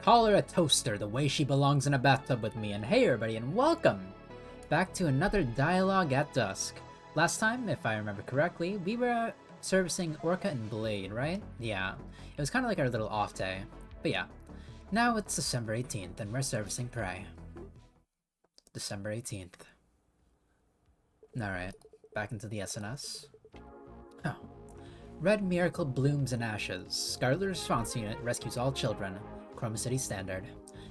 Call her a toaster the way she belongs in a bathtub with me. And hey everybody, and welcome back to another dialogue at dusk. Last time, if I remember correctly, we were servicing Orca and Blade, right? Yeah, it was kind of like our little off day. But yeah, now it's December 18th and we're servicing Prey. December 18th. Alright, back into the SNS. Oh. Red Miracle blooms in ashes. Scarlet Response Unit rescues all children. Chroma City Standard.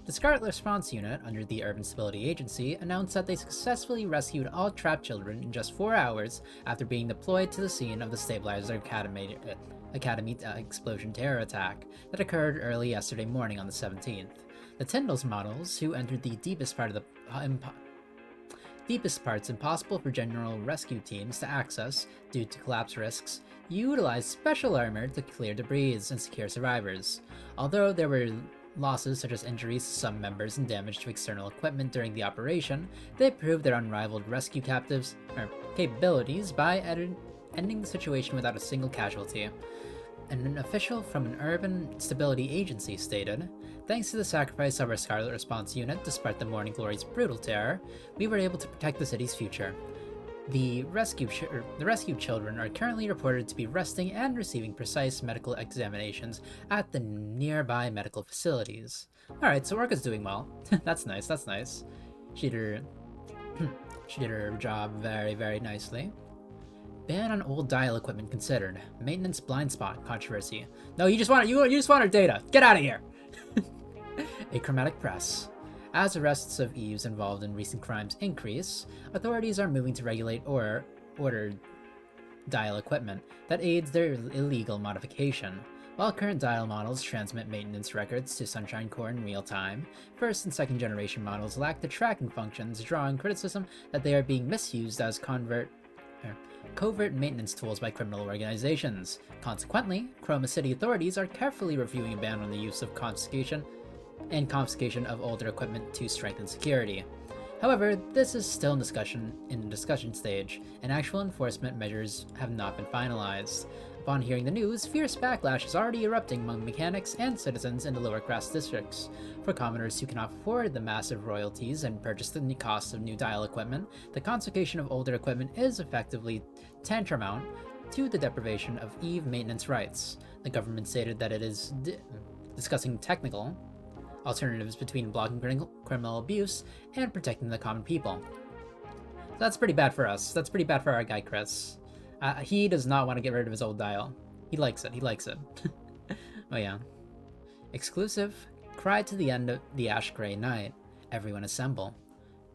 The Scarlet Response Unit, under the Urban Stability Agency, announced that they successfully rescued all trapped children in just 4 hours after being deployed to the scene of the Stabilizer Academy explosion terror attack that occurred early yesterday morning on the 17th. The Tyndall's models, who entered the deepest parts impossible for general rescue teams to access due to collapse risks, utilized special armor to clear debris and secure survivors. Although there were losses such as injuries to some members and damage to external equipment during the operation, they proved their unrivaled rescue capabilities by ending the situation without a single casualty. An official from an Urban Stability Agency stated, "Thanks to the sacrifice of our Scarlet Response Unit, despite the Morning Glory's brutal terror, we were able to protect the city's future. The rescued children are currently reported to be resting and receiving precise medical examinations at the nearby medical facilities." Alright, so Orca's doing well. That's nice, that's nice. She did her job very, very nicely. Ban on old dial equipment considered. Maintenance blind spot controversy. No, you just want our data. Get out of here. A chromatic press. As arrests of EUs involved in recent crimes increase, authorities are moving to regulate or order dial equipment that aids their illegal modification. While current dial models transmit maintenance records to Sunshine Core in real time, first and second generation models lack the tracking functions, drawing criticism that they are being misused as covert maintenance tools by criminal organizations. Consequently, Chroma City authorities are carefully reviewing a ban on the use of confiscation of older equipment to strengthen security. However, this is still in the discussion stage, and actual enforcement measures have not been finalized. Upon hearing the news, fierce backlash is already erupting among mechanics and citizens in the lower class districts. For commoners who cannot afford the massive royalties and purchase the cost of new dial equipment, the confiscation of older equipment is effectively tantamount to the deprivation of EVE maintenance rights. The government stated that it is discussing technical alternatives between blocking criminal abuse and protecting the common people. So that's pretty bad for us. That's pretty bad for our guy Chris. He does not want to get rid of his old dial. He likes it. He likes it. Oh yeah. Exclusive. Cry to the end of the ash gray night. Everyone assemble.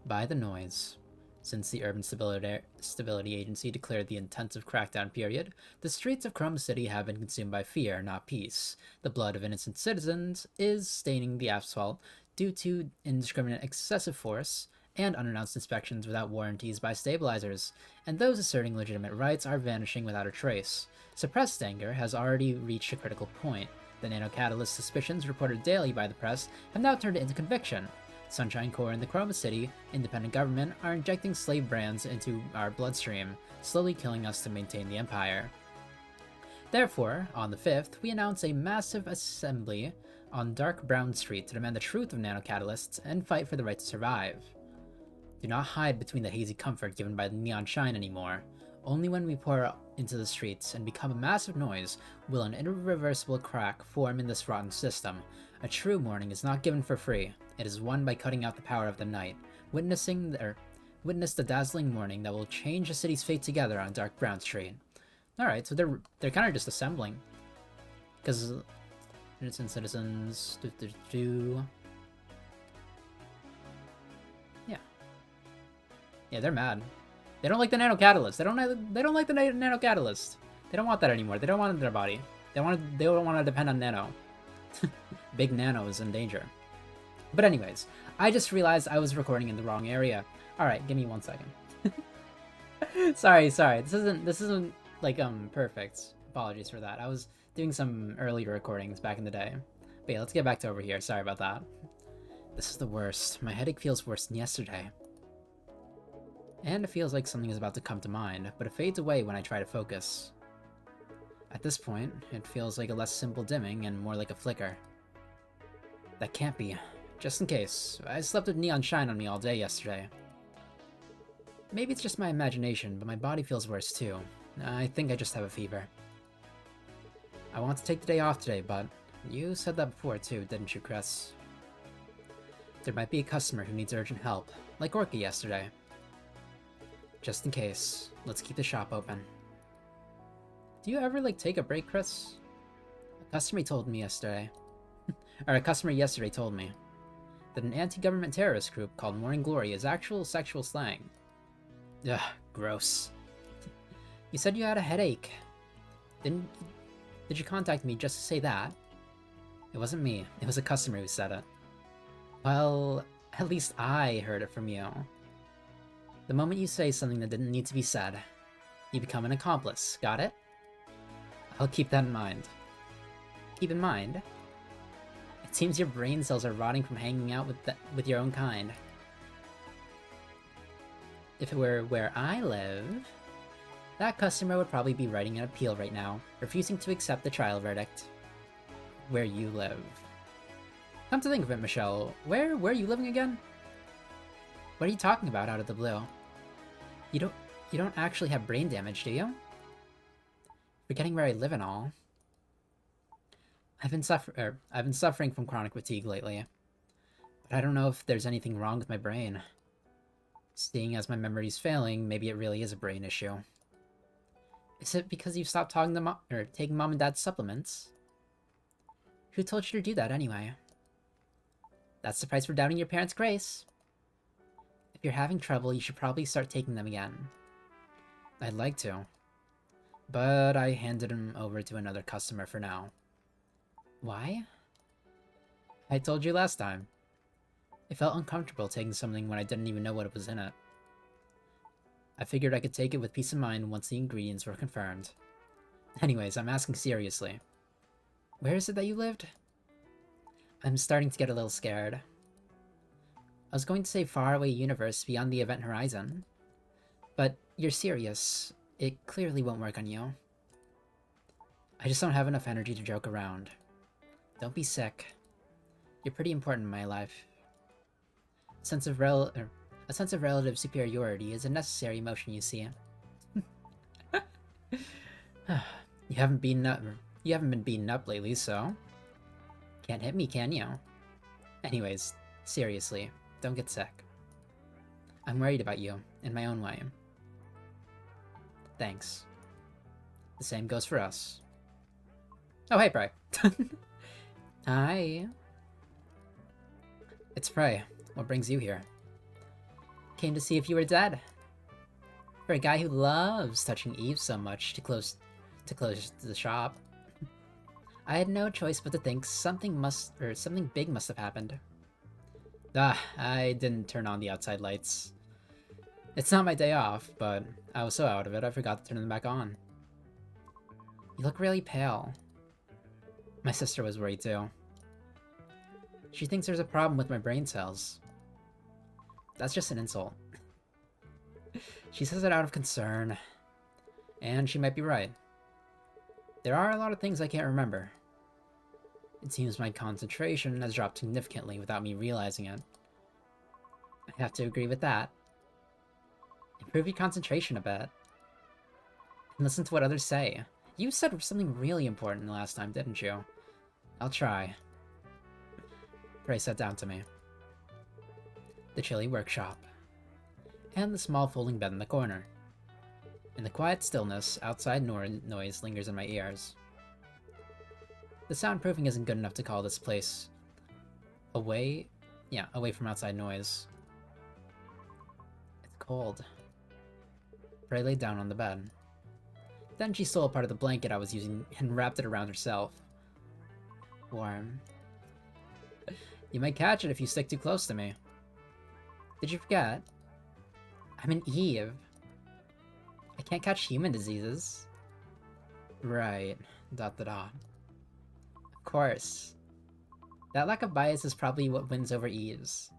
By the noise. Since the Urban Stability Agency declared the intensive crackdown period, the streets of Chroma City have been consumed by fear, not peace. The blood of innocent citizens is staining the asphalt due to indiscriminate excessive force and unannounced inspections without warranties by stabilizers, and those asserting legitimate rights are vanishing without a trace. Suppressed anger has already reached a critical point. The nanocatalyst suspicions reported daily by the press have now turned into conviction. Sunshine Core and the Chroma City independent government are injecting slave brands into our bloodstream, slowly killing us to maintain the empire. Therefore, on the 5th, we announce a massive assembly on Dark Brown Street to demand the truth of nanocatalysts and fight for the right to survive. Do not hide between the hazy comfort given by the neon shine anymore. Only when we pour into the streets and become a massive noise will an irreversible crack form in this rotten system. A true morning is not given for free. It is won by cutting out the power of the night. Witness the dazzling morning that will change the city's fate together on Dark Brown Street. Alright, so they're kind of just assembling. Because innocent citizens... Yeah, they're mad. They don't like the nanocatalyst. They don't like the nanocatalyst. They don't want that anymore. They don't want it in their body. They don't want to depend on nano. Big Nano is in danger. But anyways, I just realized I was recording in the wrong area. Alright, give me 1 second. Sorry. This isn't like perfect. Apologies for that. I was doing some earlier recordings back in the day. But yeah, let's get back to over here. Sorry about that. This is the worst. My headache feels worse than yesterday. And it feels like something is about to come to mind, but it fades away when I try to focus. At this point, it feels like a less simple dimming and more like a flicker. That can't be. Just in case. I slept with neon shine on me all day yesterday. Maybe it's just my imagination, but my body feels worse too. I think I just have a fever. I want to take the day off today, but you said that before too, didn't you, Chris? There might be a customer who needs urgent help, like Orca yesterday. Just in case, let's keep the shop open. Do you ever, take a break, Chris? A customer told me yesterday, that an anti-government terrorist group called Morning Glory is actual sexual slang. Ugh, gross. You said you had a headache. Did you contact me just to say that? It wasn't me, it was a customer who said it. Well, at least I heard it from you. The moment you say something that didn't need to be said, you become an accomplice, got it? I'll keep that in mind. Keep in mind? It seems your brain cells are rotting from hanging out with your own kind. If it were where I live, that customer would probably be writing an appeal right now, refusing to accept the trial verdict. Where you live. Come to think of it, Michelle, where are you living again? What are you talking about out of the blue? You don't actually have brain damage, do you? Forgetting where I live and all. I've been suffering from chronic fatigue lately, but I don't know if there's anything wrong with my brain. Seeing as my memory's failing, maybe it really is a brain issue. Is it because you've stopped talking to taking mom and dad's supplements? Who told you to do that anyway? That's the price for doubting your parents' grace. If you're having trouble, you should probably start taking them again. I'd like to, but I handed him over to another customer for now. Why? I told you last time. It felt uncomfortable taking something when I didn't even know what was in it. I figured I could take it with peace of mind once the ingredients were confirmed. Anyways, I'm asking seriously. Where is it that you lived? I'm starting to get a little scared. I was going to say faraway universe beyond the event horizon. But you're serious. It clearly won't work on you. I just don't have enough energy to joke around. Don't be sick. You're pretty important in my life. A sense of relative superiority is a necessary emotion, you see. You haven't been beaten up lately, so can't hit me, can you? Anyways, seriously, don't get sick. I'm worried about you, in my own way. Thanks. The same goes for us. Oh, hey, Prey. Hi. It's Prey. What brings you here? Came to see if you were dead. For a guy who loves touching Eve so much to close the shop, I had no choice but to think something big must have happened. I didn't turn on the outside lights. It's not my day off, but I was so out of it I forgot to turn them back on. You look really pale. My sister was worried too. She thinks there's a problem with my brain cells. That's just an insult. She says it out of concern. And she might be right. There are a lot of things I can't remember. It seems my concentration has dropped significantly without me realizing it. I have to agree with that. Improve your concentration a bit. And listen to what others say. You said something really important the last time, didn't you? I'll try. Prey sat down to me. The chilly workshop. And the small folding bed in the corner. In the quiet stillness, outside noise lingers in my ears. The soundproofing isn't good enough to call this place away from outside noise. It's cold. Prey laid down on the bed. Then she stole a part of the blanket I was using and wrapped it around herself. Warm. You might catch it if you stick too close to me. Did you forget? I'm an Eve. I can't catch human diseases. Right. ... Of course. That lack of bias is probably what wins over Eve's.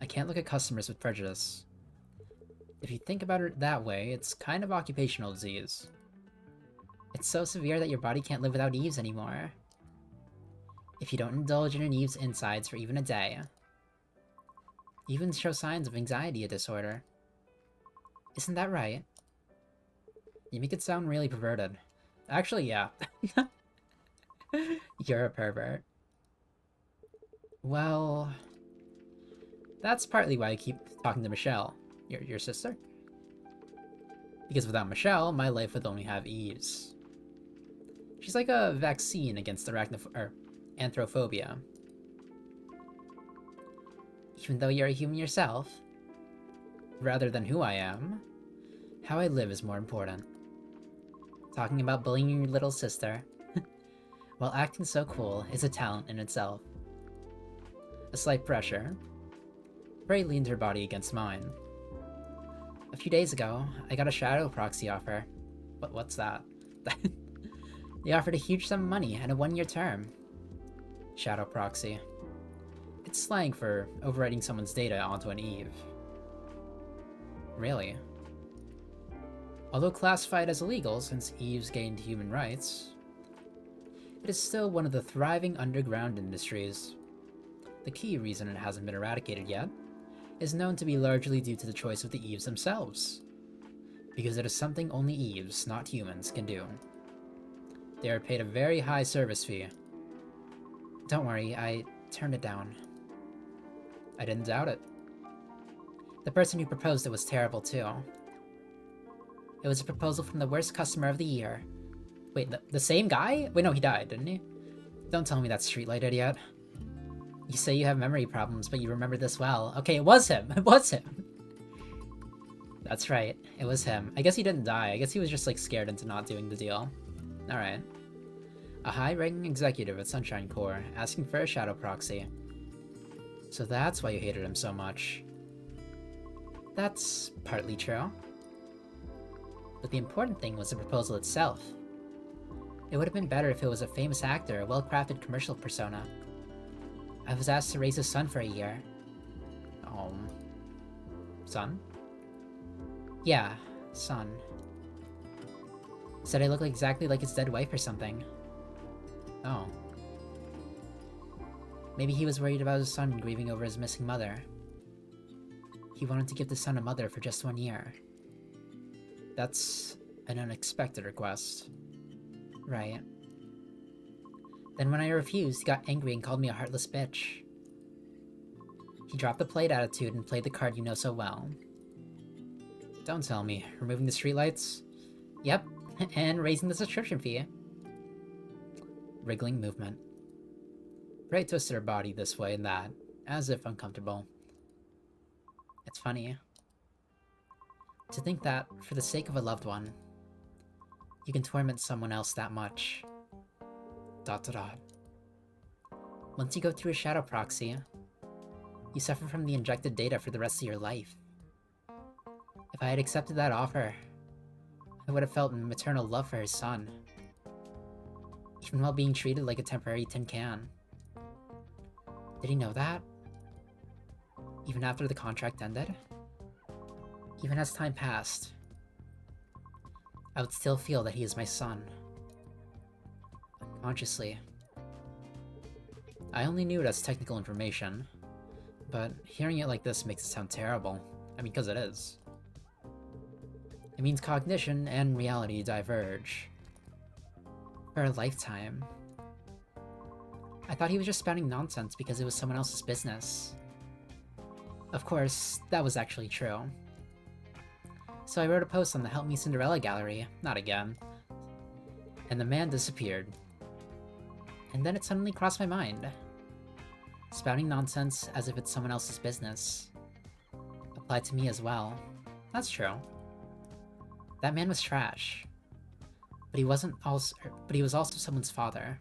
I can't look at customers with prejudice. If you think about it that way, it's kind of occupational disease. It's so severe that your body can't live without Eves anymore. If you don't indulge in an Eve's insides for even a day, you even show signs of anxiety disorder. Isn't that right? You make it sound really perverted. Actually, yeah. You're a pervert. Well, that's partly why I keep talking to Michelle, your sister. Because without Michelle, my life would only have Eves. She's like a vaccine against anthrophobia. Even though you're a human yourself, rather than who I am, how I live is more important. Talking about bullying your little sister, while acting so cool, is a talent in itself. A slight pressure. Bray leaned her body against mine. A few days ago, I got a shadow proxy offer. What's that? They offered a huge sum of money and a 1-year term. Shadow proxy. It's slang for overwriting someone's data onto an Eve. Really? Although classified as illegal since Eves gained human rights, it is still one of the thriving underground industries. The key reason it hasn't been eradicated yet is known to be largely due to the choice of the Eves themselves, because it is something only Eves, not humans, can do. They are paid a very high service fee. Don't worry, I turned it down. I didn't doubt it. The person who proposed it was terrible too. It was a proposal from the worst customer of the year. Wait, the same guy? Wait, no, he died, didn't he? Don't tell me that's Streetlight Idiot. You say you have memory problems, but you remember this well. Okay, it was him. It was him. That's right. It was him. I guess he didn't die. I guess he was just, like, scared into not doing the deal. Alright. A high-ranking executive at Sunshine Corps, asking for a shadow proxy. So that's why you hated him so much. That's partly true. But the important thing was the proposal itself. It would have been better if it was a famous actor, a well-crafted commercial persona. I was asked to raise his son for a year. Son? Yeah, son. Said I look exactly like his dead wife or something. Oh. Maybe he was worried about his son grieving over his missing mother. He wanted to give the son a mother for just 1 year. That's an unexpected request. Right. Then when I refused, he got angry and called me a heartless bitch. He dropped the polite attitude and played the card you know so well. Don't tell me. Removing the streetlights? Yep, and raising the subscription fee. Wriggling movement. Bray twisted her body this way and that, as if uncomfortable. It's funny. To think that, for the sake of a loved one, you can torment someone else that much. ... Once you go through a shadow proxy, you suffer from the injected data for the rest of your life. If I had accepted that offer, I would have felt maternal love for his son, even while being treated like a temporary tin can. Did he know that? Even after the contract ended? Even as time passed, I would still feel that he is my son. Unconsciously. I only knew it as technical information, but hearing it like this makes it sound terrible. I mean, because it is. It means cognition and reality diverge. For a lifetime. I thought he was just spouting nonsense because it was someone else's business. Of course, that was actually true. So I wrote a post on the Help Me Cinderella gallery, not again, and the man disappeared. And then it suddenly crossed my mind. Spouting nonsense as if it's someone else's business. Applied to me as well. That's true. That man was trash. But he was also someone's father.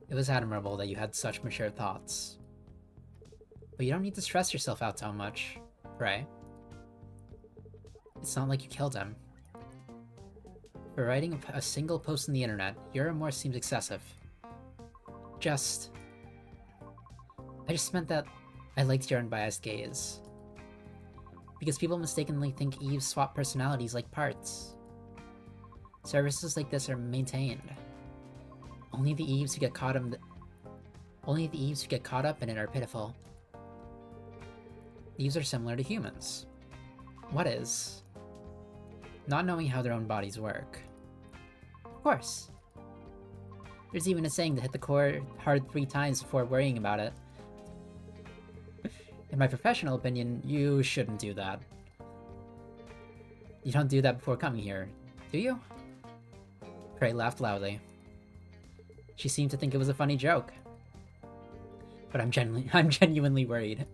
It was admirable that you had such mature thoughts. But you don't need to stress yourself out so much, right? It's not like you killed him. For writing a single post on the internet, your remorse seems excessive. I just meant that I liked your unbiased gaze. Because people mistakenly think Eves swap personalities like parts. Services like this are maintained Only the Eves who get caught up in it are pitiful. Eves are similar to humans. What is? Not knowing how their own bodies work. Of course. There's even a saying to hit the core hard 3 times before worrying about it. In my professional opinion, you shouldn't do that. You don't do that before coming here, do you? Prey laughed loudly. She seemed to think it was a funny joke. But I'm genuinely worried.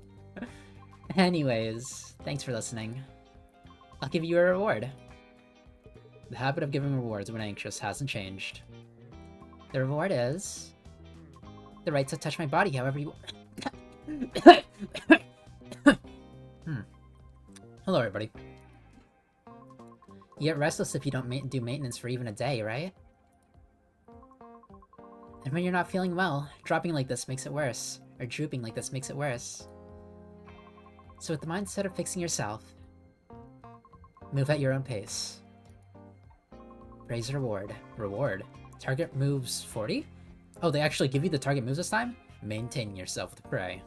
Anyways, thanks for listening. I'll give you a reward. The habit of giving rewards when anxious hasn't changed. The reward is... the right to touch my body however you... Hello, everybody. You get restless if you don't do maintenance for even a day, right? And when you're not feeling well, dropping like this makes it worse. Or drooping like this makes it worse. So with the mindset of fixing yourself, move at your own pace. Praise reward. Reward. Target moves 40? Oh, they actually give you the target moves this time? Maintaining yourself with prey.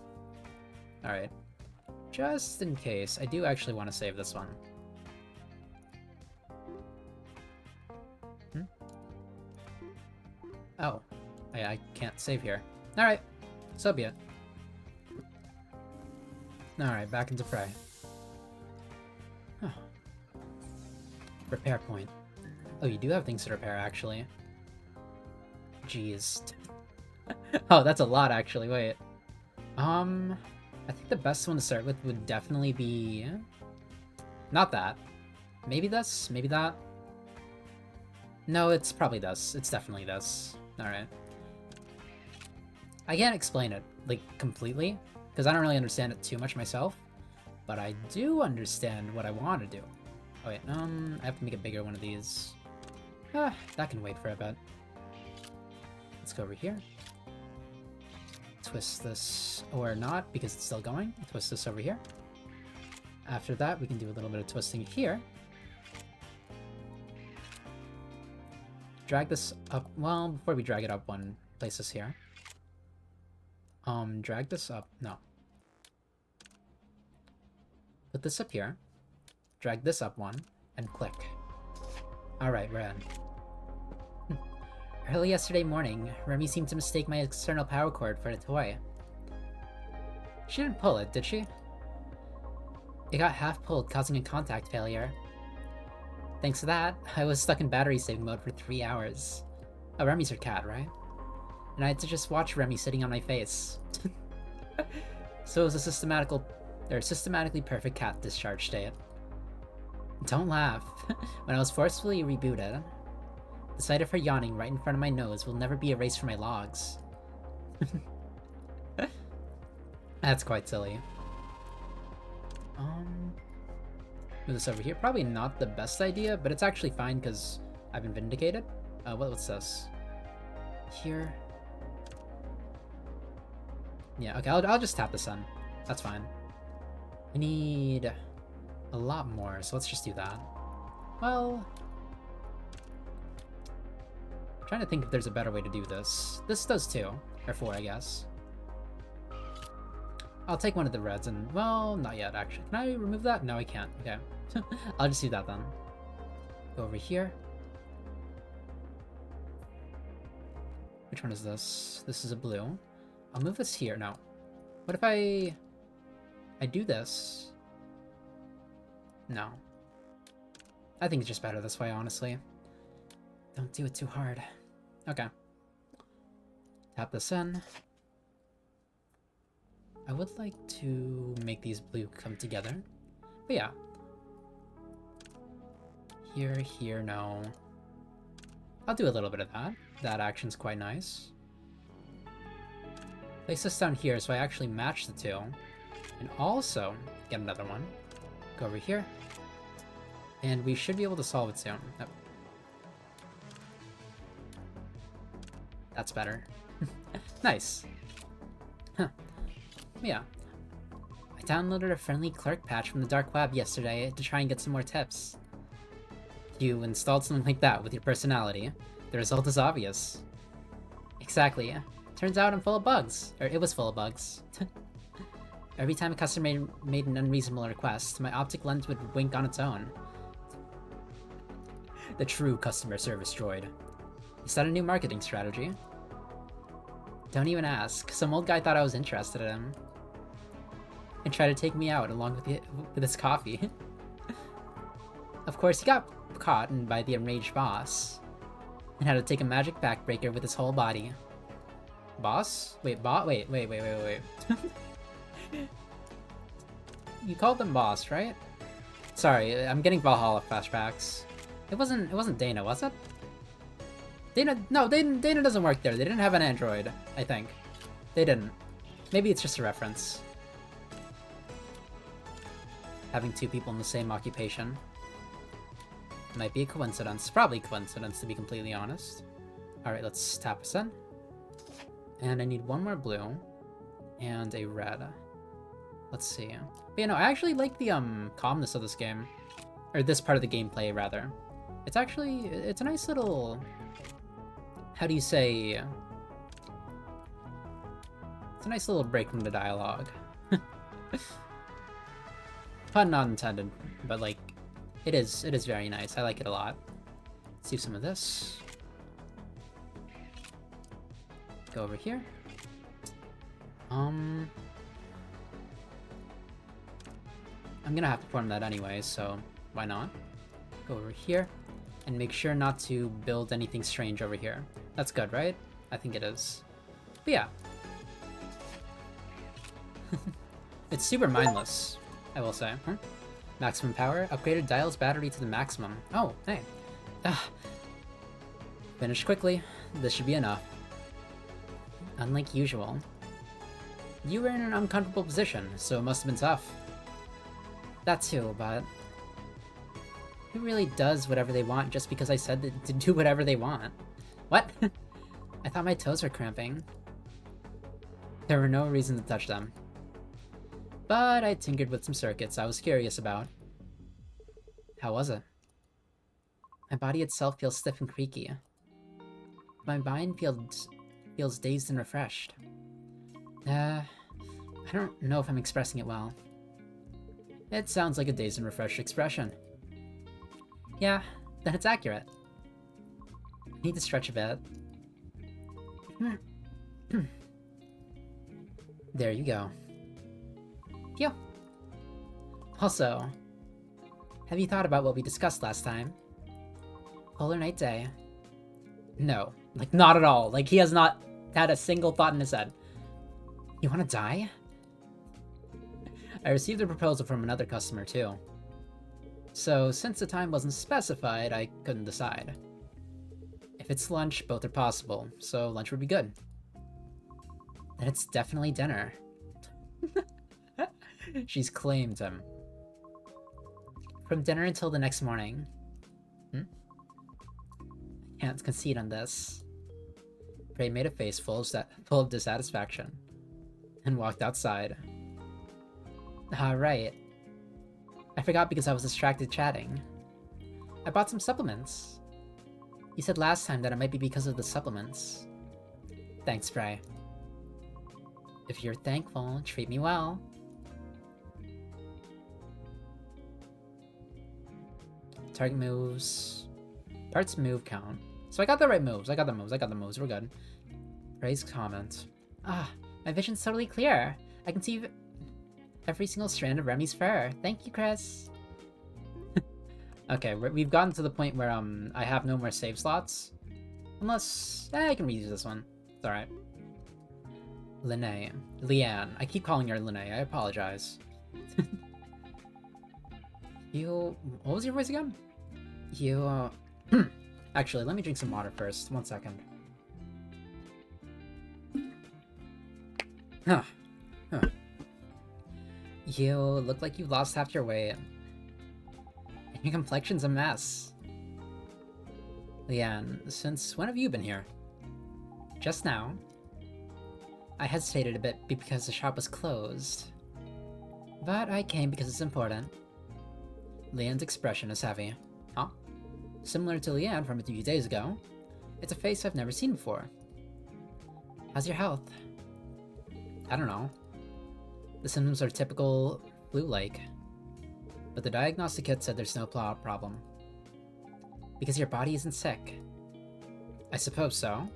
Alright. Just in case, I do actually want to save this one. Oh. I can't save here. Alright. So be it. Alright, back into prey. Huh. Repair point. Oh, you do have things to repair, actually. Jeez. Oh, that's a lot, actually. Wait. I think the best one to start with would definitely be... not that. Maybe this? Maybe that? No, it's probably this. It's definitely this. Alright. I can't explain it, like, completely, because I don't really understand it too much myself, but I do understand what I want to do. Oh wait, I have to make a bigger one of these. That can wait for a bit. Let's go over here. Twist this, or not, because it's still going. Twist this over here. After that, we can do a little bit of twisting here. Drag this up, well, before we drag it up one, place this here. Drag this up, no. Put this up here. Drag this up one, and click. Alright, we're in. Early yesterday morning, Remy seemed to mistake my external power cord for a toy. She didn't pull it, did she? It got half pulled, causing a contact failure. Thanks to that, I was stuck in battery saving mode for 3 hours. Oh, Remy's her cat, right? And I had to just watch Remy sitting on my face. So it was a systematically perfect cat discharge state. Don't laugh. When I was forcefully rebooted, the sight of her yawning right in front of my nose will never be erased from my logs. That's quite silly. Move this over here. Probably not the best idea, but it's actually fine because I've been vindicated. What's this? Here. Yeah, okay, I'll just tap this in. That's fine. We need a lot more, so let's just do that. Well... I'm trying to think if there's a better way to do this. This does 2. Or 4, I guess. I'll take one of the reds and... well, not yet, actually. Can I remove that? No, I can't. Okay. I'll just do that then. Go over here. Which one is this? This is a blue. I'll move this here. No. What if I do this? No. I think it's just better this way, honestly. Don't do it too hard. Okay. Tap this in. I would like to make these blue come together. But yeah. Here, no. I'll do a little bit of that. That action's quite nice. Place this down here so I actually match the 2. And also get another one. Go over here. And we should be able to solve it soon. Oh. That's better. Nice. Huh. Yeah. I downloaded a friendly clerk patch from the dark web yesterday to try and get some more tips. You installed something like that with your personality. The result is obvious. Exactly. Turns out I'm full of bugs. Or it was full of bugs. Every time a customer made an unreasonable request, my optic lens would wink on its own. The true customer service droid. Is that a new marketing strategy? Don't even ask. Some old guy thought I was interested in him. And tried to take me out along with his coffee. Of course, he got caught by the enraged boss. And had to take a magic backbreaker with his whole body. Boss? Wait, wait. You called them boss, right? Sorry, I'm getting Valhalla flashbacks. It wasn't Dana, was it? Dana doesn't work there. They didn't have an android, I think. They didn't. Maybe it's just a reference. Having two people in the same occupation. Might be a coincidence. Probably a coincidence, to be completely honest. Alright, let's tap us in. And I need one more blue. And a red. Let's see. But you know, I actually like the calmness of this game. Or this part of the gameplay, rather. It's a nice little... How do you say... It's a nice little break from the dialogue. Pun not intended, but like, it is very nice. I like it a lot. Let's do some of this. Go over here. I'm gonna have to perform that anyway, so why not? Go over here, and make sure not to build anything strange over here. That's good, right? I think it is. But yeah. It's super mindless, I will say. Huh? Maximum power, upgraded Dial's battery to the maximum. Oh, hey. Finish quickly. This should be enough. Unlike usual. You were in an uncomfortable position, so it must have been tough. That too, but... Who really does whatever they want just because I said to do whatever they want? What? I thought my toes were cramping. There were no reason to touch them. But I tinkered with some circuits I was curious about. How was it? My body itself feels stiff and creaky. My mind feels dazed and refreshed. I don't know if I'm expressing it well. It sounds like a dazed and refreshed expression. Yeah, then it's accurate. I need to stretch a bit. There you go. Phew. Also, have you thought about what we discussed last time? Polar night day. No, like not at all. Like he has not had a single thought in his head. You want to die? I received a proposal from another customer too. So since the time wasn't specified, I couldn't decide. If it's lunch, both are possible, so lunch would be good. Then it's definitely dinner. She's claimed him. From dinner until the next morning. I can't concede on this. Prey made a face full of dissatisfaction and walked outside. Right. I forgot because I was distracted chatting. I bought some supplements. You said last time that it might be because of the supplements. Thanks, Frey. If you're thankful, treat me well. Target moves. Parts move count. So I got the right moves. I got the moves. We're good. Praise comment. My vision's totally clear. I can see every single strand of Remy's fur. Thank you, Chris. Okay, we've gotten to the point where I have no more save slots. Unless... I can reuse this one. It's alright. Leanne. I keep calling her Linnea. I apologize. What was your voice again? Actually, let me drink some water first. 1 second. You look like you lost half your weight. And your complexion's a mess. Leanne, since when have you been here? Just now. I hesitated a bit because the shop was closed. But I came because it's important. Leanne's expression is heavy. Huh? Similar to Leanne from a few days ago. It's a face I've never seen before. How's your health? I don't know. The symptoms are typical flu-like. But the diagnostic kit said there's no problem. Because your body isn't sick. I suppose so.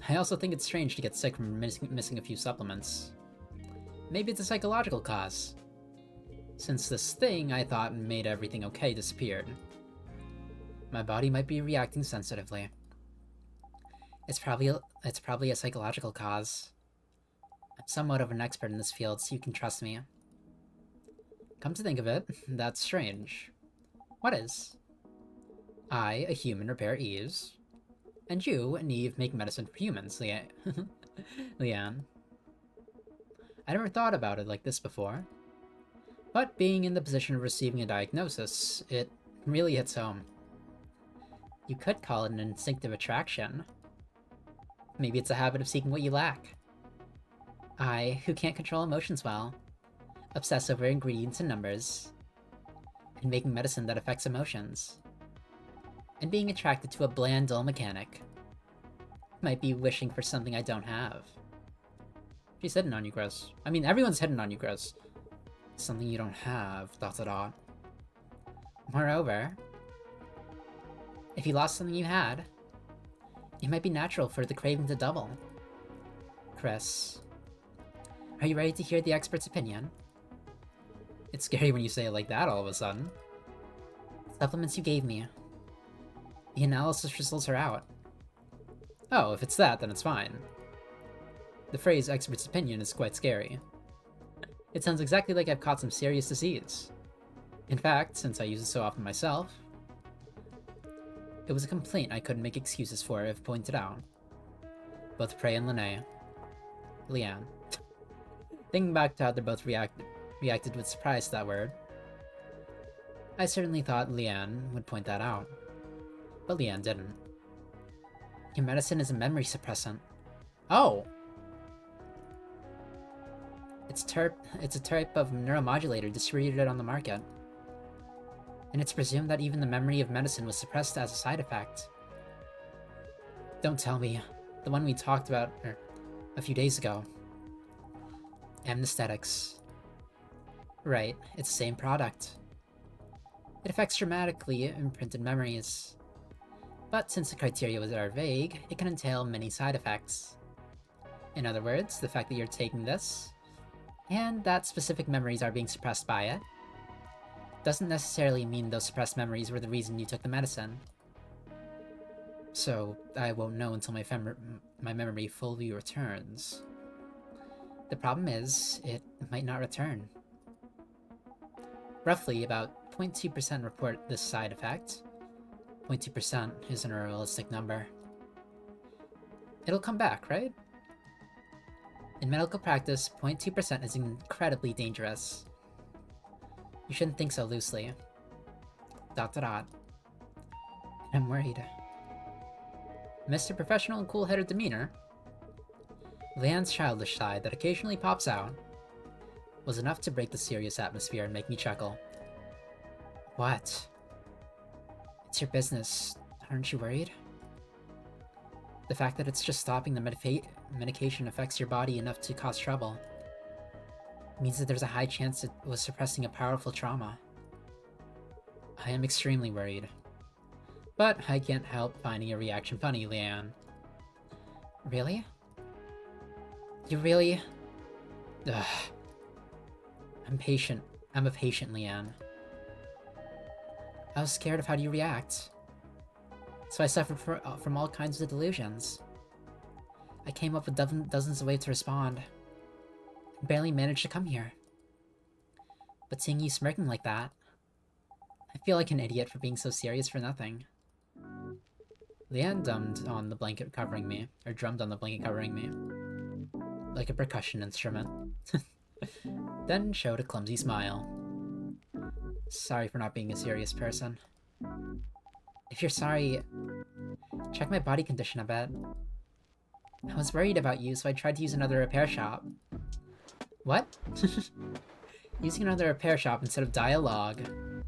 I also think it's strange to get sick from missing a few supplements. Maybe it's a psychological cause. Since this thing I thought made everything okay disappeared. My body might be reacting sensitively. It's probably a psychological cause. I'm somewhat of an expert in this field, so you can trust me. Come to think of it, that's strange. What is? I, a human, repair Eves. And you and Eve make medicine for humans, Leanne. I never thought about it like this before. But being in the position of receiving a diagnosis, it really hits home. You could call it an instinctive attraction. Maybe it's a habit of seeking what you lack. I, who can't control emotions well, obsess over ingredients and numbers, and making medicine that affects emotions. And being attracted to a bland, dull mechanic. Might be wishing for something I don't have. She's hitting on you, Gross. I mean, everyone's hitting on you, Gross. Something you don't have, ... Moreover, if you lost something you had, it might be natural for the craving to double. Chris, are you ready to hear the expert's opinion? It's scary when you say it like that all of a sudden. Supplements you gave me. The analysis results are out. Oh, if it's that, then it's fine. The phrase expert's opinion is quite scary. It sounds exactly like I've caught some serious disease. In fact, since I use it so often myself, it was a complaint I couldn't make excuses for if pointed out. Both Prey and Leanne. Thinking back to how they both reacted with surprise to that word, I certainly thought Leanne would point that out. But Leanne didn't. Your medicine is a memory suppressant. Oh! It's a type of neuromodulator distributed on the market. And it's presumed that even the memory of medicine was suppressed as a side effect. Don't tell me. The one we talked about a few days ago. Amnesthetics. Right, it's the same product. It affects dramatically imprinted memories. But since the criteria are vague, it can entail many side effects. In other words, the fact that you're taking this, and that specific memories are being suppressed by it, doesn't necessarily mean those suppressed memories were the reason you took the medicine. So, I won't know until my memory fully returns. The problem is, it might not return. Roughly, about 0.2% report this side effect. 0.2% isn't a realistic number. It'll come back, right? In medical practice, 0.2% is incredibly dangerous. You shouldn't think so loosely. ... I'm worried. Mr. Professional and cool-headed demeanor, Leanne's childish side that occasionally pops out, was enough to break the serious atmosphere and make me chuckle. What? It's your business. Aren't you worried? The fact that it's just stopping the medication affects your body enough to cause trouble means that there's a high chance it was suppressing a powerful trauma. I am extremely worried. But I can't help finding your reaction funny, Leanne. Really? You really? Ugh. I'm patient. I'm a patient, Leanne. I was scared of how you react. So I suffered from all kinds of delusions. I came up with dozens of ways to respond. And barely managed to come here. But seeing you smirking like that, I feel like an idiot for being so serious for nothing. Leanne drummed on the blanket covering me, like a percussion instrument. Then showed a clumsy smile. Sorry for not being a serious person. If you're sorry, check my body condition a bit. I was worried about you, so I tried to use another repair shop. What? Using another repair shop instead of D1AL-ogue.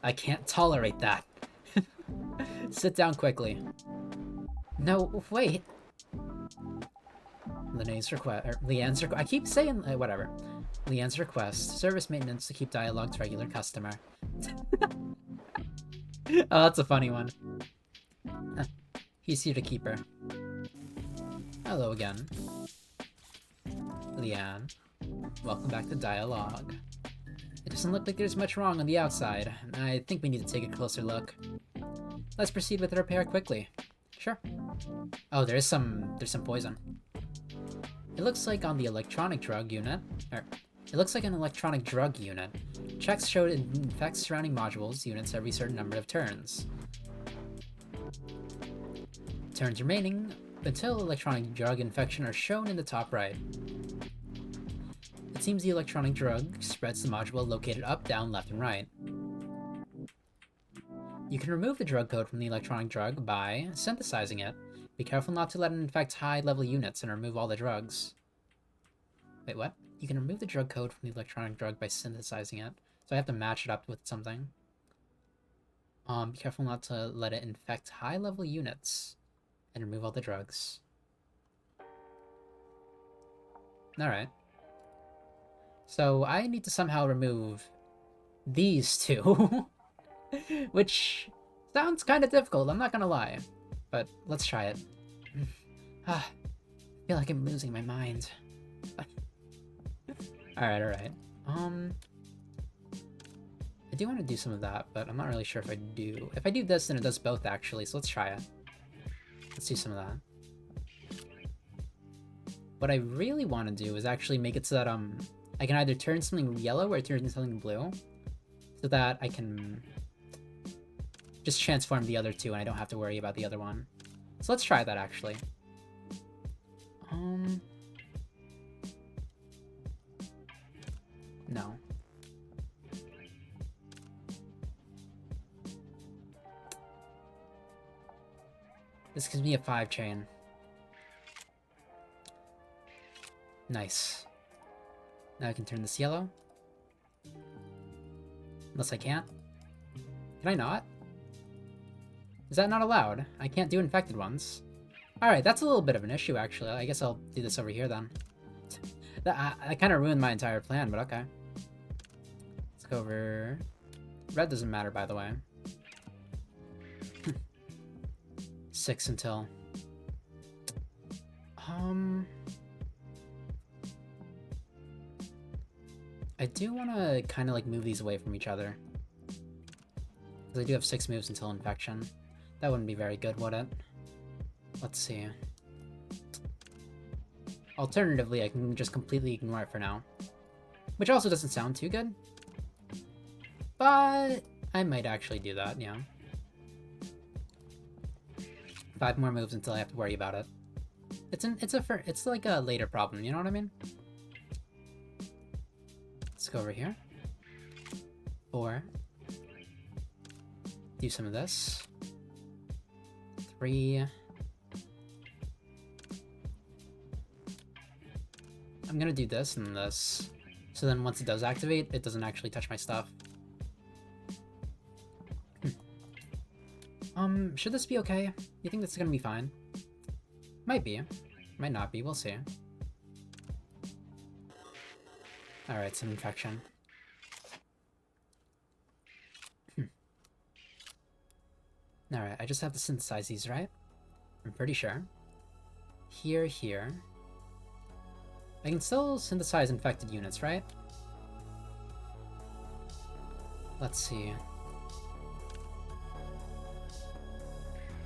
I can't tolerate that. Sit down quickly. No, wait. Leanne's request. I keep saying whatever. Leanne's request: service maintenance to keep D1AL-ogue's regular customer. Oh, that's a funny one. He's here to keep her. Hello again, Leanne. Welcome back to D1AL-ogue. It doesn't look like there's much wrong on the outside. I think we need to take a closer look. Let's proceed with the repair quickly. Sure. Oh, there's some poison. It looks like on the electronic drug unit, it looks like an electronic drug unit. Checks showed it infects surrounding modules units every certain number of turns. Turns remaining until electronic drug infection are shown in the top right. It seems the electronic drug spreads the module located up, down, left, and right. You can remove the drug code from the electronic drug by synthesizing it. Be careful not to let it infect high-level units and remove all the drugs. Wait, what? You can remove the drug code from the electronic drug by synthesizing it. So I have to match it up with something. Be careful not to let it infect high-level units and remove all the drugs. Alright. So I need to somehow remove these two. Which sounds kind of difficult, I'm not gonna lie. But let's try it. I feel like I'm losing my mind. Alright. I do want to do some of that, but I'm not really sure if I do. If I do this, then it does both, actually, so let's try it. Let's do some of that. What I really want to do is actually make it so that, I can either turn something yellow or turn something blue. So that I can just transform the other two and I don't have to worry about the other one. So let's try that, actually. No. This gives me a 5 chain. Nice. Now I can turn this yellow. Unless I can't. Can I not? Is that not allowed? I can't do infected ones. Alright, that's a little bit of an issue, actually. I guess I'll do this over here, then. I kind of ruined my entire plan, but okay. Let's go over... Red doesn't matter, by the way. 6 until... I do want to kind of like move these away from each other. Because I do have 6 moves until infection. That wouldn't be very good, would it? Let's see. Alternatively, I can just completely ignore it for now. Which also doesn't sound too good. But I might actually do that, yeah. 5 more moves until I have to worry about it. It's like a later problem, you know what I mean? Let's go over here. 4. Do some of this. 3. I'm gonna do this and this. So then once it does activate, it doesn't actually touch my stuff. Should this be okay? You think this is gonna be fine? Might be. Might not be, we'll see. Alright, some infection. Alright, I just have to synthesize these, right? I'm pretty sure. Here. I can still synthesize infected units, right? Let's see.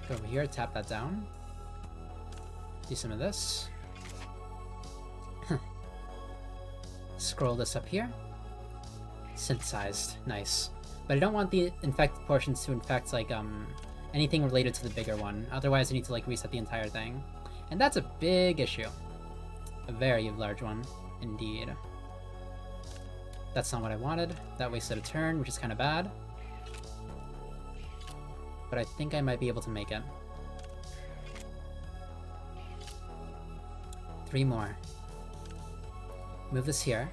Go over here, tap that down. Do some of this. Scroll this up here. Synthesized. Nice. But I don't want the infected portions to infect, like, anything related to the bigger one. Otherwise, I need to, like, reset the entire thing. And that's a big issue. A very large one, indeed. That's not what I wanted. That wasted a turn, which is kind of bad. But I think I might be able to make it. 3 more. Move this here.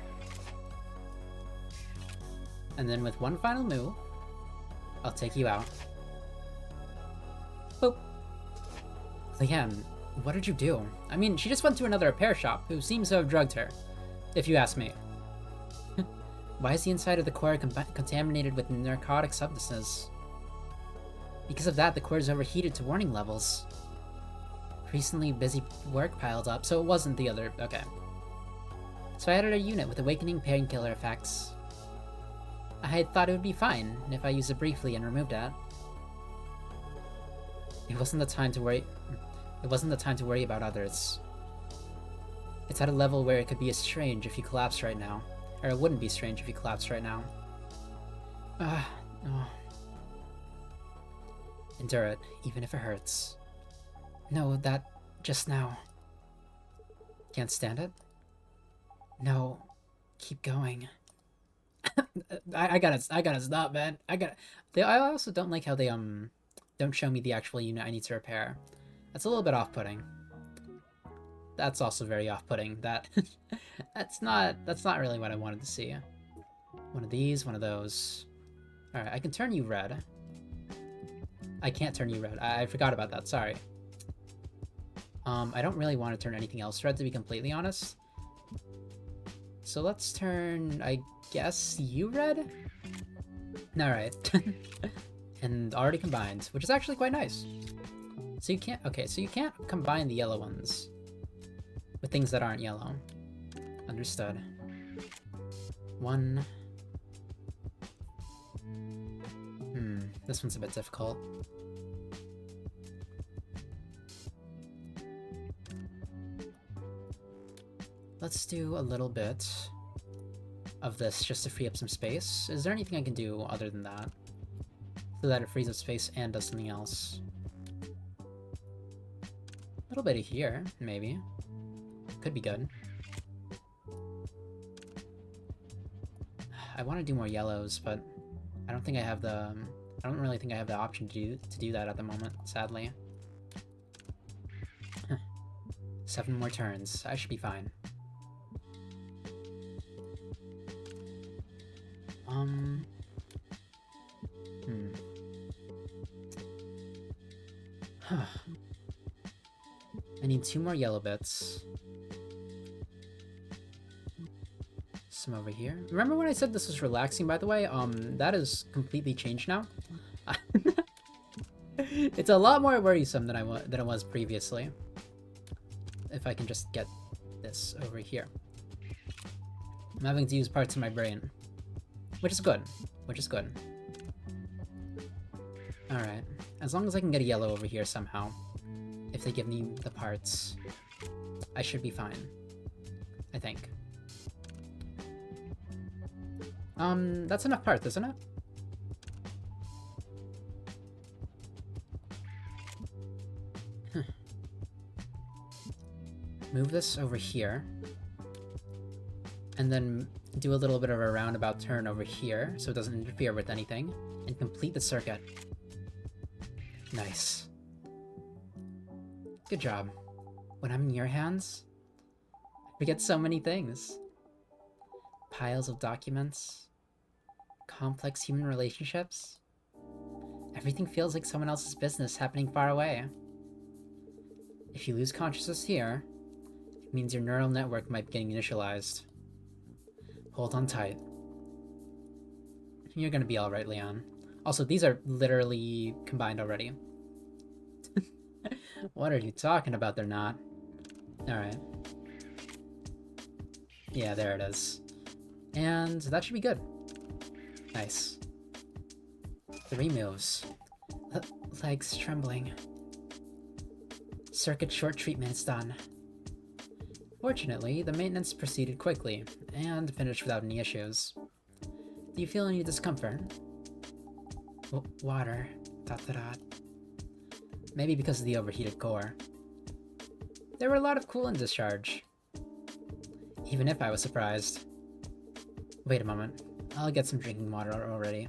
And then with one final move, I'll take you out. Boop. Again, What did you do? I mean, she just went to another repair shop who seems to have drugged her, if you ask me. Why is the inside of the core contaminated with narcotic substances? Because of that, the core is overheated to warning levels. Recently, busy work piled up, so it wasn't the other. Okay. So I added a unit with awakening painkiller effects. I had thought it would be fine if I used it briefly and removed that. It wasn't the time to worry. It wasn't the time to worry about others. It's at a level where it could be strange if you collapse right now. Or it wouldn't be strange if you collapsed right now. Oh. Endure it, even if it hurts. No, that... just now. Can't stand it? No. Keep going. I gotta stop, man. I also don't like how they, don't show me the actual unit I need to repair. That's a little bit off-putting. That's also very off-putting. That's not really what I wanted to see. One of these, one of those. Alright, I can turn you red. I can't turn you red. I forgot about that, sorry. I don't really want to turn anything else red, to be completely honest. So let's turn, I guess, you red? Alright. And already combined, which is actually quite nice. So you can't, okay, so you can't combine the yellow ones with things that aren't yellow. Understood. One. This one's a bit difficult. Let's do a little bit of this just to free up some space. Is there anything I can do other than that? So that it frees up space and does something else. A little bit of here, maybe. Could be good. I want to do more yellows, but I don't think I have the... I don't really think I have the option to do that at the moment, sadly. 7 more turns. I should be fine. I need 2 more yellow bits. Some over here. Remember when I said this was relaxing, by the way? That is completely changed now. It's a lot more worrisome than it was previously. If I can just get this over here. I'm having to use parts of my brain. Which is good. Which is good. Alright. As long as I can get a yellow over here somehow. If they give me the parts, I should be fine. I think. That's enough parts, isn't it? Move this over here. And then do a little bit of a roundabout turn over here so it doesn't interfere with anything. And complete the circuit. Nice. Good job. When I'm in your hands, I forget so many things. Piles of documents. Complex human relationships. Everything feels like someone else's business happening far away. If you lose consciousness here, it means your neural network might be getting initialized. Hold on tight. You're gonna be alright, Leon. Also, these are literally combined already. What are you talking about? They're not. Alright. Yeah, there it is. And that should be good. Nice. 3 moves. Legs trembling. Circuit short treatment is done. Fortunately, the maintenance proceeded quickly, and finished without any issues. Do you feel any discomfort? Water. ... Maybe because of the overheated core. There were a lot of coolant discharge. Even if I was surprised. Wait a moment. I'll get some drinking water already. ...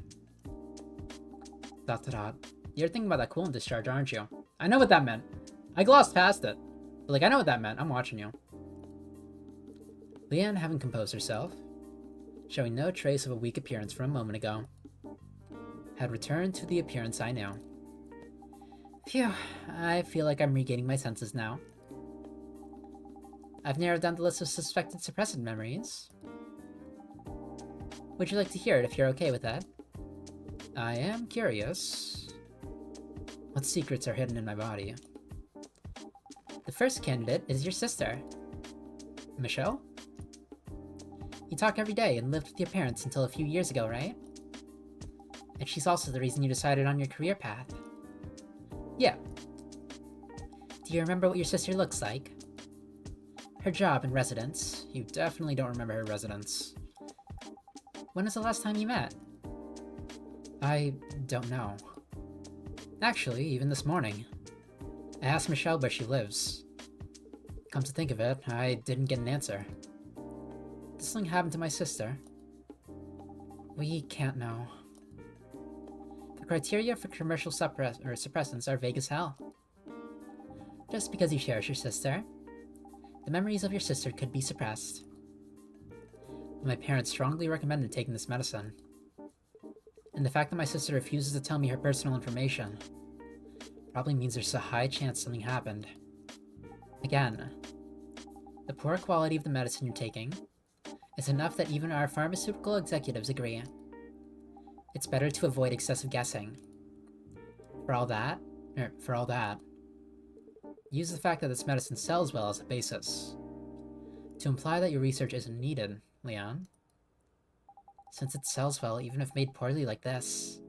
You're thinking about that coolant discharge, aren't you? I know what that meant. I glossed past it. But, like, I know what that meant. I'm watching you. Leanne, having composed herself, showing no trace of a weak appearance from a moment ago, had returned to the appearance I knew. Phew, I feel like I'm regaining my senses now. I've narrowed down the list of suspected suppressed memories. Would you like to hear it if you're okay with that? I am curious. What secrets are hidden in my body? The first candidate is your sister. Michelle? You talk every day and lived with your parents until a few years ago, right? And she's also the reason you decided on your career path. Yeah. Do you remember what your sister looks like? Her job and residence. You definitely don't remember her residence. When was the last time you met? I don't know. Actually, even this morning. I asked Michelle where she lives. Come to think of it, I didn't get an answer. Did something happen to my sister? We can't know. The criteria for commercial suppressants are vague as hell. Just because you cherish your sister, the memories of your sister could be suppressed. My parents strongly recommended taking this medicine. And the fact that my sister refuses to tell me her personal information probably means there's a high chance something happened. Again, the poor quality of the medicine you're taking is enough that even our pharmaceutical executives agree. It's better to avoid excessive guessing. For all that, use the fact that this medicine sells well as a basis. To imply that your research isn't needed, Leon. Since it sells well even if made poorly like this,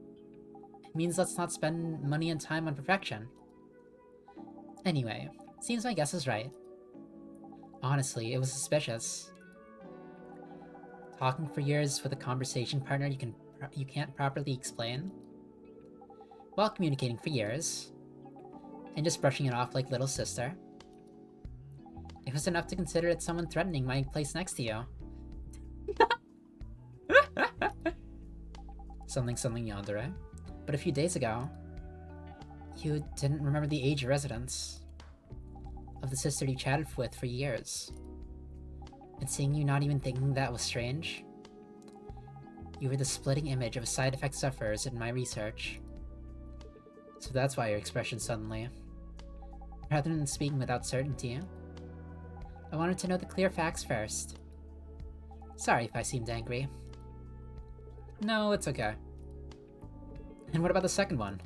it means let's not spend money and time on perfection. Anyway, seems my guess is right. Honestly, it was suspicious. Talking for years with a conversation partner you can't properly explain, while communicating for years, and just brushing it off like little sister. It was enough to consider it someone threatening my place next to you. Something yandere. But a few days ago, you didn't remember the age or residence of the sister you chatted with for years. And seeing you not even thinking that was strange, you were the splitting image of a side effect sufferers in my research. So that's why your expression suddenly. Rather than speaking without certainty, I wanted to know the clear facts first. Sorry if I seemed angry. No, it's okay. And what about the second one?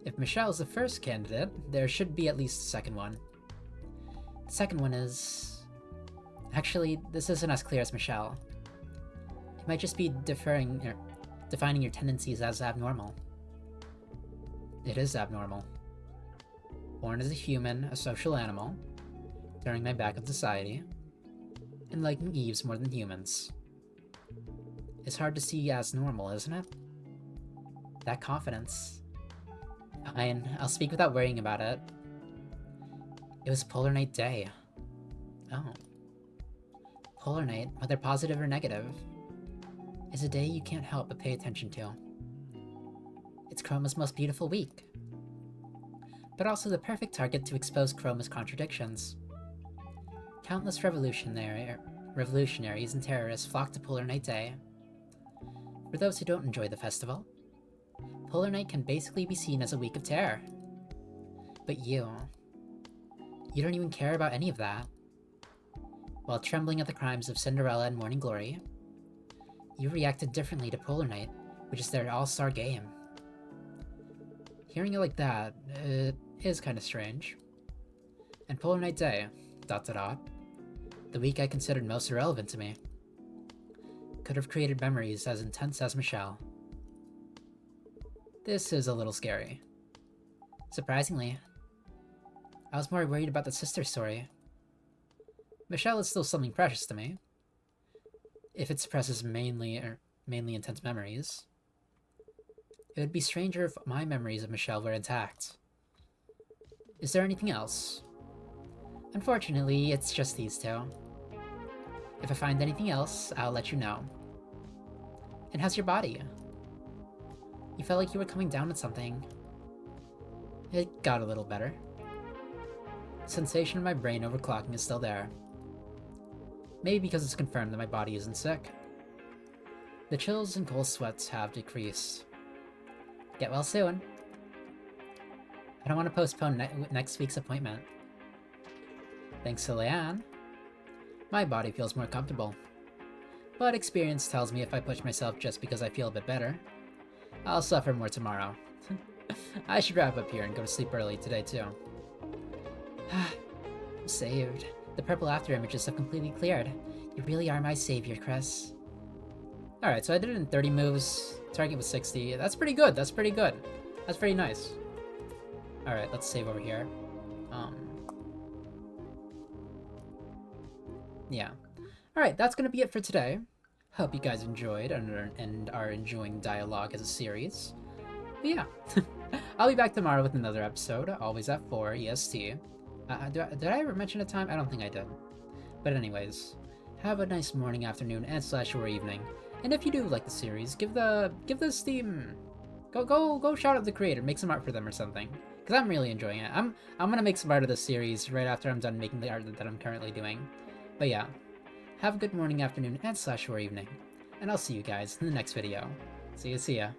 If Michelle's the first candidate, there should be at least a second one. The second one is... Actually, this isn't as clear as Michelle. It might just be defining your tendencies as abnormal. It is abnormal. Born as a human, a social animal, turning my back on society, and liking Eves more than humans. It's hard to see as normal, isn't it? That confidence. Fine, I'll speak without worrying about it. It was Polar Night Day. Oh. Polar Night, whether positive or negative, is a day you can't help but pay attention to. It's Chroma's most beautiful week, but also the perfect target to expose Chroma's contradictions. Countless revolutionaries and terrorists flock to Polar Night Day. For those who don't enjoy the festival, Polar Night can basically be seen as a week of terror. But you don't even care about any of that. While trembling at the crimes of Cinderella and Morning Glory, you reacted differently to Polar Night, which is their all-star game. Hearing it like that, it is kinda strange. And Polar Night Day, ... the week I considered most irrelevant to me, could have created memories as intense as Michelle. This is a little scary. Surprisingly, I was more worried about the sister story. Michelle is still something precious to me, if it suppresses mainly intense memories. It would be stranger if my memories of Michelle were intact. Is there anything else? Unfortunately, it's just these two. If I find anything else, I'll let you know. And how's your body? You felt like you were coming down with something. It got a little better. The sensation of my brain overclocking is still there. Maybe because it's confirmed that my body isn't sick. The chills and cold sweats have decreased. Get well soon. I don't want to postpone next week's appointment. Thanks to Leanne. my body feels more comfortable. But experience tells me if I push myself just because I feel a bit better, I'll suffer more tomorrow. I should wrap up here and go to sleep early today too. I'm saved. The purple after images have completely cleared. You really are my savior, Chris. Alright, so I did it in 30 moves. Target was 60. That's pretty good. That's pretty good. That's pretty nice. Alright, let's save over here. Yeah. Alright, that's gonna be it for today. Hope you guys enjoyed and are enjoying D1AL-ogue as a series. But yeah. I'll be back tomorrow with another episode, always at 4 EST. Did I ever mention a time? I don't think I did. But anyways, have a nice morning, afternoon, and / or evening. And if you do like the series, give the Steam, go shout out the creator, make some art for them or something, because I'm really enjoying it. I'm gonna make some art of this series right after I'm done making the art that I'm currently doing. But yeah, have a good morning, afternoon, and / or evening, and I'll see you guys in the next video. See ya.